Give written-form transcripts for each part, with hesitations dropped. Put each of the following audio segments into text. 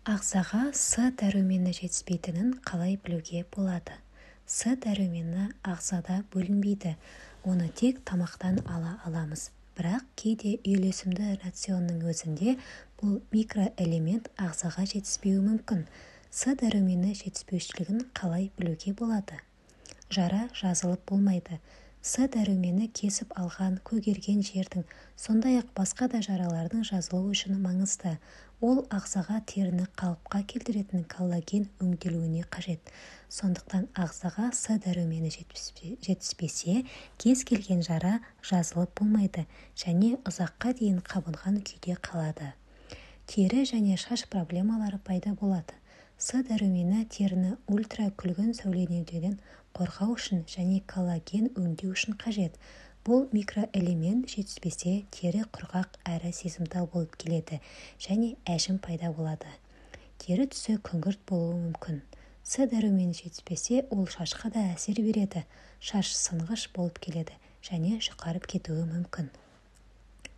Ағзаға С дәрумені жетіспейтінін қалай білуге болады? С дәрумені ағзада бөлінбейді, оны тек тамақтан ала аламыз. Бірақ кейде үйлесімді рационның өзінде бұл микроэлемент ағзаға жетіспеуі мүмкін. С дәрумені жетіспеушілігін қалай білуге болады? Жара жазылып болмайды. С дәрумені кесіп алған көгерген жердің, сондай-ақ басқа да жаралардың жазылуы үшін маңызды. Ол ағзаға теріні қалыпқа келтіретін коллаген өңделуіне қажет. Сондықтан ағзаға С дәрумені жетіспесе, кез келген жара жазылып болмайды және ұзаққа дейін қабынған күйде қалады. Тері және шаш проблемалары пайда болады. С дәрумені теріні ультракүлгін сәуленуден қорғау үшін және коллаген өңдеу үшін қажет. Бұл микроэлемент жетіспесе, тері құрғақ әрі сезімтал болып келеді және әжім пайда болады. Тері түсі күңгірт болуы мүмкін. С дәрумені жетіспесе, ол шашқа да әсер береді. Шаш сынғыш болып келеді және жұқарып кетуі мүмкін.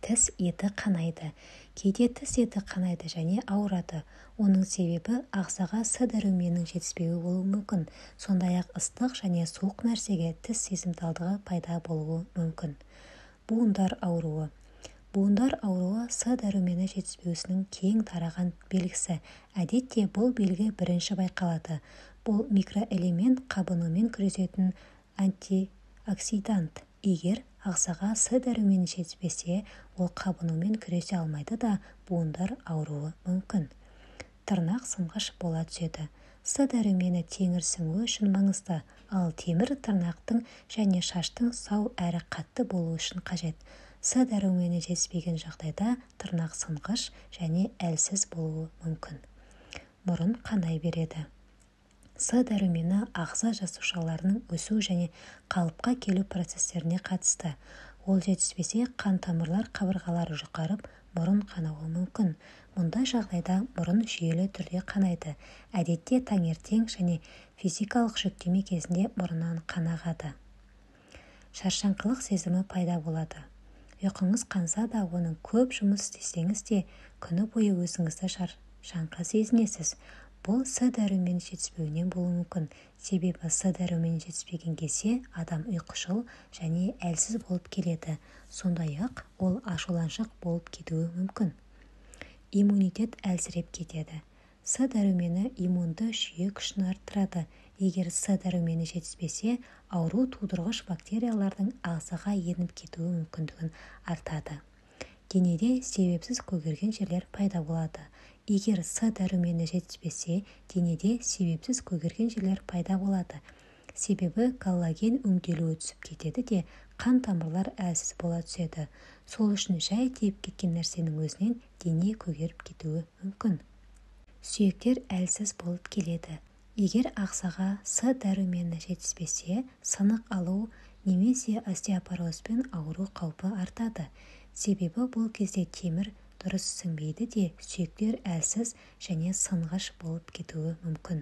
Тіс еті қанайды. Кейде тіс еті қанайды және ауырады. Оның себебі ағзаға С дәруменінің жетіспеуі болуы мүмкін. Сондай-ақ ыстық және суық нәрсеге тіс сезімталдығы пайда болуы мүмкін. Буындар ауруы. Буындар ауруы С дәрумені жетіспеуінің кең тараған белгісі. Әдетте бұл белгі бірінші байқалады. Бұл микроэлемент қабынумен күресетін антиоксидант. Егер ағзаға С дәрумені жетіспесе, ол қабынумен күресе алмайды да буындар ауруы мүмкін. Тырнақ сынғыш бола түседі. С дәрумені теңір сіңуі үшін маңызды, ал темір тырнақтың және шаштың сау әрі қатты болуы үшін қажет. С дәрумені жетіспеген жағдайда тырнақ сынғыш және әлсіз болуы мүмкін. Мұрын қанай береді. С дәрумені ағза жасушаларының өсу және қалыпқа келу процестеріне қатысты. Ол жетіспесе, қан тамырлар қабырғалары жұқарып, мұрын қанауы мүмкін. Мұндай жағдайда мұрын жүйелі түрде қанайды. Әдетте таңертең және физикалық жүктеме кезінде мұрыннан қан ағады. Шаршаңқылық сезімі пайда болады. Ұйқыңыз қанса да, оның көп жұмыс істесеңіз де, күні бойы өзіңізді шаршаңқы сезінесіз. Бұл С дәрумені жетіспеуінен болуы мүмкін. Себебі С дәрумені жетіспеген кезде адам ұйқышыл және әлсіз болып келеді. Сондай-ақ ол ашуланшақ болып кетуі мүмкін. Иммунитет әлсіреп кетеді. С дәрумені иммунды жүйе күшін арттырады. Егер С дәрумені жетіспесе, ауру тудырғыш бактериялардың ағзаға еніп кетуі мүмкіндігін артады. Денеде себепсіз көгерген жерлер пайда болады. Егер С дәрумені жетіспесе, денеде себепсіз көгерген жерлер пайда болады. Себебі коллаген өңделуі түсіп кетеді де, қан тамырлар әлсіз бола түседі. Сол үшін жай тиіп кеткен нәрсенің өзінен дене көгеріп кетуі мүмкін. Сүйектер әлсіз болып келеді. Егер ағзаға С дәрумені жетіспесе, сынық алу немесе остеопорозбен ауыру қаупі артады. Себебі бұл кезде темір дұрыс сіңбейді де, сүйектер әлсіз және сынғыш болып кетуі мүмкін.